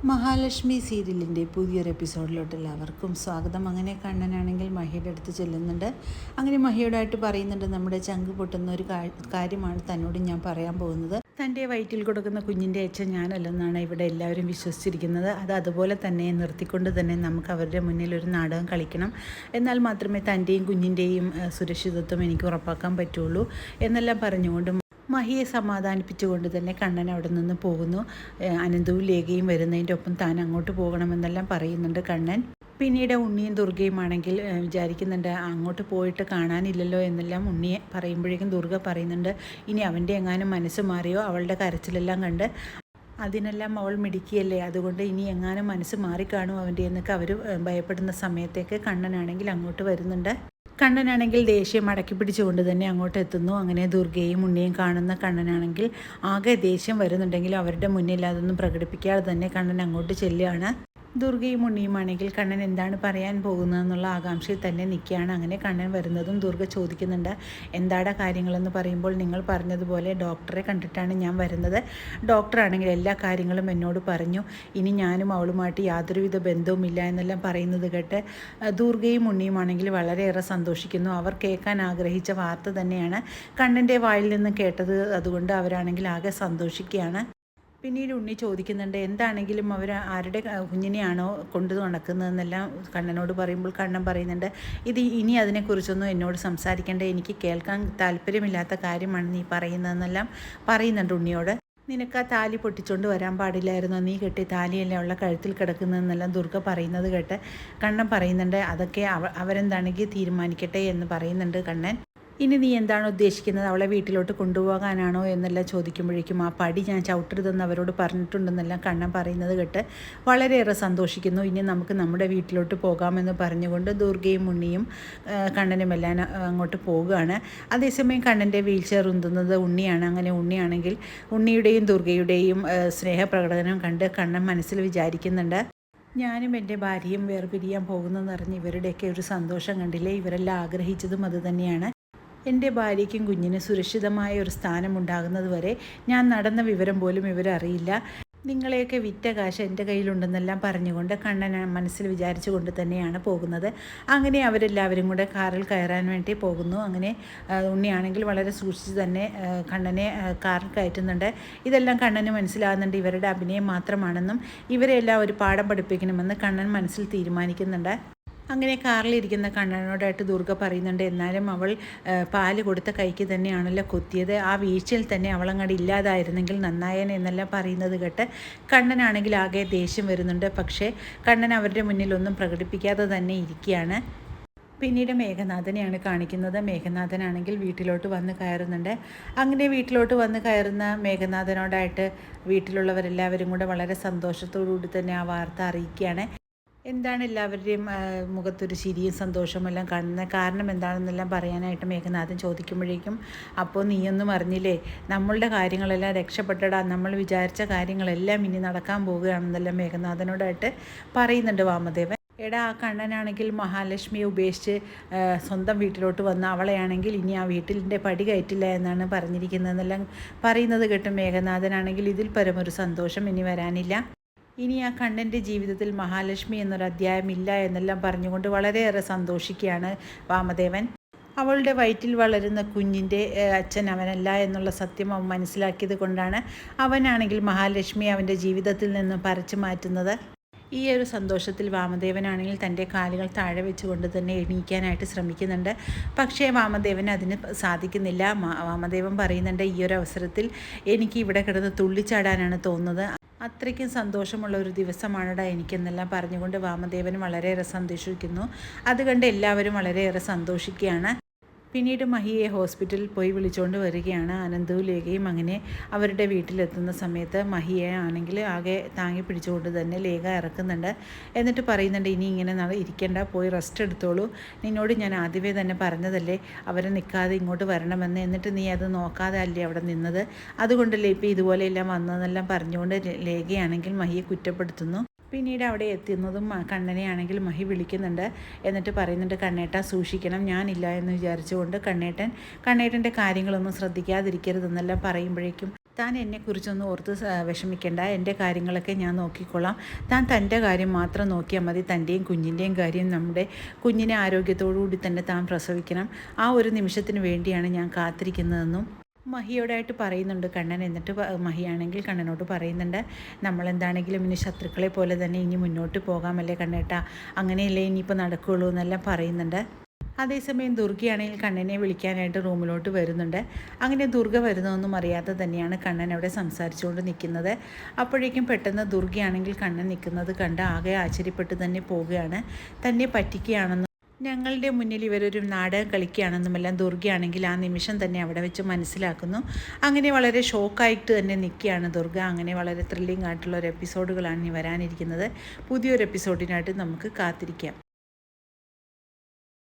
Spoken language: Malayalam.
മഹാലക്ഷ്മി സീരിയലിൻ്റെ പുതിയൊരു എപ്പിസോഡിലോട്ട് എല്ലാവർക്കും സ്വാഗതം. അങ്ങനെ കണ്ണനാണെങ്കിൽ മഹിയുടെ അടുത്ത് ചെല്ലുന്നുണ്ട്. അങ്ങനെ മഹിയോടായിട്ട് പറയുന്നുണ്ട്, നമ്മുടെ ചങ്ക് പൊട്ടുന്ന ഒരു കാര്യമാണ് തന്നോട് ഞാൻ പറയാൻ പോകുന്നത്. തൻ്റെ വയറ്റിൽ കൊടുക്കുന്ന കുഞ്ഞിൻ്റെ അച്ഛൻ ഞാനല്ലെന്നാണ് ഇവിടെ എല്ലാവരും വിശ്വസിച്ചിരിക്കുന്നത്. അത് അതുപോലെ തന്നെ നിർത്തിക്കൊണ്ട് തന്നെ നമുക്ക് അവരുടെ മുന്നിൽ ഒരു നാടകം കളിക്കണം. എന്നാൽ മാത്രമേ തൻ്റെയും കുഞ്ഞിൻ്റെയും സുരക്ഷിതത്വം എനിക്ക് ഉറപ്പാക്കാൻ പറ്റുള്ളൂ എന്നെല്ലാം പറഞ്ഞുകൊണ്ട് മഹിയെ സമാധാനിപ്പിച്ചുകൊണ്ട് തന്നെ കണ്ണൻ അവിടെ നിന്ന് പോകുന്നു. അനന്തവും ലേഖയും വരുന്നതിൻ്റെ ഒപ്പം താൻ അങ്ങോട്ട് പോകണമെന്നെല്ലാം പറയുന്നുണ്ട് കണ്ണൻ. പിന്നീട് ഉണ്ണിയും ദുർഗയുമാണെങ്കിൽ വിചാരിക്കുന്നുണ്ട്, അങ്ങോട്ട് പോയിട്ട് കാണാനില്ലല്ലോ എന്നെല്ലാം ഉണ്ണിയെ പറയുമ്പോഴേക്കും ദുർഗ പറയുന്നുണ്ട്, ഇനി അവൻ്റെ എങ്ങാനും മനസ്സ് മാറിയോ, അവളുടെ കരച്ചിലെല്ലാം കണ്ട് അതിനെല്ലാം അവൾ മിടുക്കിയല്ലേ, അതുകൊണ്ട് ഇനി എങ്ങാനും മനസ്സ് മാറിക്കാണും അവൻ്റെ എന്നൊക്കെ അവർ ഭയപ്പെടുന്ന സമയത്തേക്ക് കണ്ണനാണെങ്കിൽ അങ്ങോട്ട് വരുന്നുണ്ട്. കണ്ണനാണെങ്കിൽ ദേഷ്യം അടക്കി പിടിച്ചുകൊണ്ട് തന്നെ അങ്ങോട്ട് എത്തുന്നു. അങ്ങനെ ദുർഗയും ഉണ്ണിയും കാണുന്ന കണ്ണനാണെങ്കിൽ ആകെ ദേഷ്യം വരുന്നുണ്ടെങ്കിലും അവരുടെ മുന്നിൽ അതൊന്നും പ്രകടിപ്പിക്കാതെ തന്നെ കണ്ണൻ അങ്ങോട്ട് ചെല്ലുകയാണ്. ദുർഗയും ഉണ്ണിയുമാണെങ്കിൽ കണ്ണൻ എന്താണ് പറയാൻ പോകുന്നതെന്നുള്ള ആകാംക്ഷയിൽ തന്നെ നിൽക്കുകയാണ്. അങ്ങനെ കണ്ണൻ വരുന്നതും ദുർഗ ചോദിക്കുന്നുണ്ട്, എന്താടാ കാര്യങ്ങളെന്ന് പറയുമ്പോൾ, നിങ്ങൾ പറഞ്ഞതുപോലെ ഡോക്ടറെ കണ്ടിട്ടാണ് ഞാൻ വരുന്നത്. ഡോക്ടറാണെങ്കിൽ എല്ലാ കാര്യങ്ങളും എന്നോട് പറഞ്ഞു, ഇനി ഞാനും അവളുമായിട്ട് യാതൊരുവിധ ബന്ധവുമില്ല എന്നെല്ലാം പറയുന്നത് കേട്ട് ദുർഗയും ഉണ്ണിയുമാണെങ്കിൽ വളരെയേറെ സന്തോഷിക്കുന്നു. അവർ കേൾക്കാൻ ആഗ്രഹിച്ച വാർത്ത തന്നെയാണ് കണ്ണൻ്റെ വായിൽ നിന്ന് കേട്ടത്. അതുകൊണ്ട് അവരാണെങ്കിൽ ആകെ സന്തോഷിക്കുകയാണ്. പിന്നീട് ഉണ്ണി ചോദിക്കുന്നുണ്ട്, എന്താണെങ്കിലും അവർ ആരുടെ കുഞ്ഞിനെയാണോ കൊണ്ടു നടക്കുന്നതെന്നെല്ലാം കണ്ണനോട് പറയുമ്പോൾ കണ്ണൻ പറയുന്നുണ്ട്, ഇനി അതിനെക്കുറിച്ചൊന്നും എന്നോട് സംസാരിക്കേണ്ട, എനിക്ക് കേൾക്കാൻ താല്പര്യമില്ലാത്ത കാര്യമാണ് നീ പറയുന്നതെന്നെല്ലാം പറയുന്നുണ്ട് ഉണ്ണിയോട്. നിനക്ക് ആ താലി പൊട്ടിച്ചുകൊണ്ട് വരാൻ പാടില്ലായിരുന്നോ, നീ കെട്ടി താലിയല്ലേ ഉള്ള കഴുത്തിൽ കിടക്കുന്നതെന്നെല്ലാം ദുർഗ പറയുന്നത് കേട്ട് കണ്ണൻ പറയുന്നുണ്ട്, അതൊക്കെ അവരെന്താണെങ്കിൽ തീരുമാനിക്കട്ടെ എന്ന് പറയുന്നുണ്ട് കണ്ണൻ. ഇനി നീ എന്താണ് ഉദ്ദേശിക്കുന്നത്, അവളെ വീട്ടിലോട്ട് കൊണ്ടുപോകാനാണോ എന്നെല്ലാം ചോദിക്കുമ്പോഴേക്കും, ആ പടി ഞാൻ ചവിട്ടരുതെന്ന് അവരോട് പറഞ്ഞിട്ടുണ്ടെന്നെല്ലാം കണ്ണൻ പറയുന്നത് കേട്ട് വളരെയേറെ സന്തോഷിക്കുന്നു. ഇനി നമുക്ക് നമ്മുടെ വീട്ടിലോട്ട് പോകാമെന്ന് പറഞ്ഞുകൊണ്ട് ദുർഗയും ഉണ്ണിയും കണ്ണനുമെല്ലാം അങ്ങോട്ട് പോവുകയാണ്. അതേസമയം കണ്ണൻ്റെ വീൽ ചെയർ ഉന്തുന്നത് ഉണ്ണിയാണ്. അങ്ങനെ ഉണ്ണിയാണെങ്കിൽ ഉണ്ണിയുടെയും ദുർഗയുടെയും സ്നേഹപ്രകടനം കണ്ട് കണ്ണൻ മനസ്സിൽ വിചാരിക്കുന്നുണ്ട്, ഞാനും എൻ്റെ ഭാര്യയും വേർപിരിയാൻ പോകുന്നതെന്നറിഞ്ഞ് ഇവരുടെയൊക്കെ ഒരു സന്തോഷം കണ്ടില്ലേ, ഇവരെല്ലാം ആഗ്രഹിച്ചതും അതുതന്നെയാണ്. എൻ്റെ ഭാര്യയ്ക്കും കുഞ്ഞിന് സുരക്ഷിതമായ ഒരു സ്ഥാനമുണ്ടാകുന്നത് വരെ ഞാൻ നടന്ന വിവരം പോലും ഇവരറിയില്ല. നിങ്ങളെയൊക്കെ വിറ്റ കാശ് എൻ്റെ കയ്യിലുണ്ടെന്നെല്ലാം പറഞ്ഞുകൊണ്ട് കണ്ണൻ മനസ്സിൽ വിചാരിച്ചു കൊണ്ട് തന്നെയാണ് പോകുന്നത്. അങ്ങനെ അവരെല്ലാവരും കൂടെ കാറിൽ കയറാൻ വേണ്ടി പോകുന്നു. അങ്ങനെ ഉണ്ണിയാണെങ്കിൽ വളരെ സൂക്ഷിച്ച് തന്നെ കണ്ണനെ കാറിൽ കയറ്റുന്നുണ്ട്. ഇതെല്ലാം കണ്ണന് മനസ്സിലാകുന്നുണ്ട്, ഇവരുടെ അഭിനയം മാത്രമാണെന്നും ഇവരെല്ലാം ഒരു പാഠം പഠിപ്പിക്കണമെന്ന് കണ്ണൻ മനസ്സിൽ തീരുമാനിക്കുന്നുണ്ട്. അങ്ങനെ കാറിലിരിക്കുന്ന കണ്ണനോടായിട്ട് ദുർഗ പറയുന്നുണ്ട്, എന്നാലും അവൾ പാല് കൊടുത്ത കൈക്ക് തന്നെയാണല്ലോ കൊത്തിയത്, ആ വീഴ്ചയിൽ തന്നെ അവളങ്ങോട്ട് ഇല്ലാതായിരുന്നെങ്കിൽ നന്നായേനെ എന്നെല്ലാം പറയുന്നത് കേട്ട് കണ്ണനാണെങ്കിൽ ആകെ ദേഷ്യം വരുന്നുണ്ട്. പക്ഷേ കണ്ണൻ അവരുടെ മുന്നിലൊന്നും പ്രകടിപ്പിക്കാതെ തന്നെ ഇരിക്കുകയാണ്. പിന്നീട് മേഘനാഥനെയാണ് കാണിക്കുന്നത്. മേഘനാഥനാണെങ്കിൽ വീട്ടിലോട്ട് വന്ന് കയറുന്നുണ്ട്. അങ്ങനെ വീട്ടിലോട്ട് വന്ന് കയറുന്ന മേഘനാഥനോടായിട്ട് വീട്ടിലുള്ളവരെല്ലാവരും കൂടെ വളരെ സന്തോഷത്തോടു കൂടി തന്നെ ആ വാർത്ത അറിയിക്കുകയാണ്. എന്താണ് എല്ലാവരുടെയും മുഖത്തൊരു ചിരിയും സന്തോഷമെല്ലാം കാണുന്നത്, കാരണം എന്താണെന്നെല്ലാം പറയാനായിട്ട് മേഘനാഥൻ ചോദിക്കുമ്പോഴേക്കും, അപ്പോൾ നീയൊന്നും അറിഞ്ഞില്ലേ, നമ്മളുടെ കാര്യങ്ങളെല്ലാം രക്ഷപ്പെട്ടടാ, നമ്മൾ വിചാരിച്ച കാര്യങ്ങളെല്ലാം ഇനി നടക്കാൻ പോവുകയാണെന്നെല്ലാം മേഘനാഥനോടായിട്ട് പറയുന്നുണ്ട് വാമദേവൻ. എടാ, ആ കണ്ണനാണെങ്കിൽ മഹാലക്ഷ്മിയെ ഉപേക്ഷിച്ച് സ്വന്തം വീട്ടിലോട്ട് വന്ന അവളെയാണെങ്കിൽ ഇനി ആ വീട്ടിൻ്റെ പടി കയറ്റില്ല എന്നാണ് പറഞ്ഞിരിക്കുന്നതെന്നെല്ലാം പറയുന്നത് കേട്ട് മേഘനാഥനാണെങ്കിൽ ഇതിൽ പരമൊരു സന്തോഷം ഇനി വരാനില്ല, ഇനി ആ കണ്ണൻ്റെ ജീവിതത്തിൽ മഹാലക്ഷ്മി എന്നൊരു അധ്യായമില്ല എന്നെല്ലാം പറഞ്ഞുകൊണ്ട് വളരെയേറെ സന്തോഷിക്കുകയാണ് വാമദേവൻ. അവളുടെ വയറ്റിൽ വളരുന്ന കുഞ്ഞിൻ്റെ അച്ഛൻ അവനല്ല എന്നുള്ള സത്യം അവൻ മനസ്സിലാക്കിയത് കൊണ്ടാണ് അവനാണെങ്കിൽ മഹാലക്ഷ്മി അവൻ്റെ ജീവിതത്തിൽ നിന്ന് പറിച്ചു മാറ്റുന്നത്. ഈ ഒരു സന്തോഷത്തിൽ വാമദേവനാണെങ്കിൽ തൻ്റെ കാലുകൾ താഴെ വെച്ചുകൊണ്ട് തന്നെ എണീക്കാനായിട്ട് ശ്രമിക്കുന്നുണ്ട്. പക്ഷേ വാമദേവന് അതിന് സാധിക്കുന്നില്ല. വാമദേവൻ പറയുന്നുണ്ട്, ഈ ഒരു അവസരത്തിൽ എനിക്ക് ഇവിടെ കിടന്ന് തുള്ളിച്ചാടാനാണ് തോന്നുന്നത്, അത്രയ്ക്കും സന്തോഷമുള്ള ഒരു ദിവസമാണടാ എനിക്കെന്നെല്ലാം പറഞ്ഞുകൊണ്ട് വാമദേവൻ വളരെയേറെ സന്തോഷിക്കുന്നു. അതുകണ്ട് എല്ലാവരും വളരെയേറെ സന്തോഷിക്കുകയാണ്. പിന്നീട് മഹിയെ ഹോസ്പിറ്റലിൽ പോയി വിളിച്ചുകൊണ്ട് വരികയാണ് അനന്തവും ലേഖയും. അങ്ങനെ അവരുടെ വീട്ടിലെത്തുന്ന സമയത്ത് മഹിയെ ആണെങ്കിൽ ആകെ താങ്ങി പിടിച്ചുകൊണ്ട് തന്നെ ലേഖ ഇറക്കുന്നുണ്ട്. എന്നിട്ട് പറയുന്നുണ്ട്, ഇനി ഇങ്ങനെ ഇരിക്കേണ്ട, പോയി റെസ്റ്റ് എടുത്തോളൂ, നിന്നോട് ഞാൻ ആദ്യമേ തന്നെ പറഞ്ഞതല്ലേ അവരെ നിൽക്കാതെ ഇങ്ങോട്ട് വരണമെന്ന്, എന്നിട്ട് നീ അത് നോക്കാതെ അല്ലേ അവിടെ നിന്നത്, അതുകൊണ്ടല്ലേ ഇപ്പോൾ ഇതുപോലെയെല്ലാം വന്നതെന്നെല്ലാം പറഞ്ഞുകൊണ്ട് ലേഖയാണെങ്കിൽ മഹിയെ കുറ്റപ്പെടുത്തുന്നു. പിന്നീട് അവിടെ എത്തുന്നതും കണ്ണനെയാണെങ്കിൽ മഹി വിളിക്കുന്നുണ്ട്. എന്നിട്ട് പറയുന്നുണ്ട്, കണ്ണേട്ട സൂക്ഷിക്കണം, ഞാനില്ല എന്ന് വിചാരിച്ചുകൊണ്ട് കണ്ണേട്ടൻ്റെ കാര്യങ്ങളൊന്നും ശ്രദ്ധിക്കാതിരിക്കരുതെന്നെല്ലാം പറയുമ്പോഴേക്കും താൻ എന്നെക്കുറിച്ചൊന്നും ഓർത്ത് വിഷമിക്കേണ്ട, എൻ്റെ കാര്യങ്ങളൊക്കെ ഞാൻ നോക്കിക്കൊള്ളാം. താൻ തൻ്റെ കാര്യം മാത്രം നോക്കിയാൽ മതി. തൻ്റെയും കുഞ്ഞിൻ്റെയും കാര്യം, നമ്മുടെ കുഞ്ഞിനെ ആരോഗ്യത്തോടുകൂടി തന്നെ താൻ പ്രസവിക്കണം. ആ ഒരു നിമിഷത്തിന് വേണ്ടിയാണ് ഞാൻ കാത്തിരിക്കുന്നതെന്നും മഹിയോടായിട്ട് പറയുന്നുണ്ട് കണ്ണൻ. എന്നിട്ട് മഹിയാണെങ്കിൽ കണ്ണനോട് പറയുന്നുണ്ട്, നമ്മളെന്താണെങ്കിലും ഇനി ശത്രുക്കളെ പോലെ തന്നെ ഇനി മുന്നോട്ട് പോകാമല്ലേ കണ്ണേട്ടാ, അങ്ങനെയല്ലേ ഇനിയിപ്പോൾ നടക്കുകയുള്ളൂ എന്നെല്ലാം പറയുന്നുണ്ട്. അതേസമയം ദുർഗയാണെങ്കിൽ കണ്ണനെ വിളിക്കാനായിട്ട് റൂമിലോട്ട് വരുന്നുണ്ട്. അങ്ങനെ ദുർഗ വരുന്നതൊന്നും അറിയാതെ തന്നെയാണ് കണ്ണൻ അവിടെ സംസാരിച്ചുകൊണ്ട് നിൽക്കുന്നത്. അപ്പോഴേക്കും പെട്ടെന്ന് ദുർഗയാണെങ്കിൽ കണ്ണൻ നിൽക്കുന്നത് കണ്ട് ആകെ ആശ്ചര്യപ്പെട്ട് തന്നെ പോവുകയാണ്. തന്നെ പറ്റിക്കുകയാണെന്നും ഞങ്ങളുടെ മുന്നിൽ ഇവരൊരു നാടകം കളിക്കുകയാണെന്നുമെല്ലാം ദുർഗയാണെങ്കിൽ ആ നിമിഷം തന്നെ അവിടെ വെച്ച് മനസ്സിലാക്കുന്നു. അങ്ങനെ വളരെ ഷോക്കായിട്ട് തന്നെ നിൽക്കുകയാണ് ദുർഗ. അങ്ങനെ വളരെ ത്രില്ലിംഗ് ആയിട്ടുള്ള ഒരു എപ്പിസോഡുകളാണ് ഇനി വരാനിരിക്കുന്നത്. പുതിയൊരു എപ്പിസോഡിനായിട്ട് നമുക്ക് കാത്തിരിക്കാം.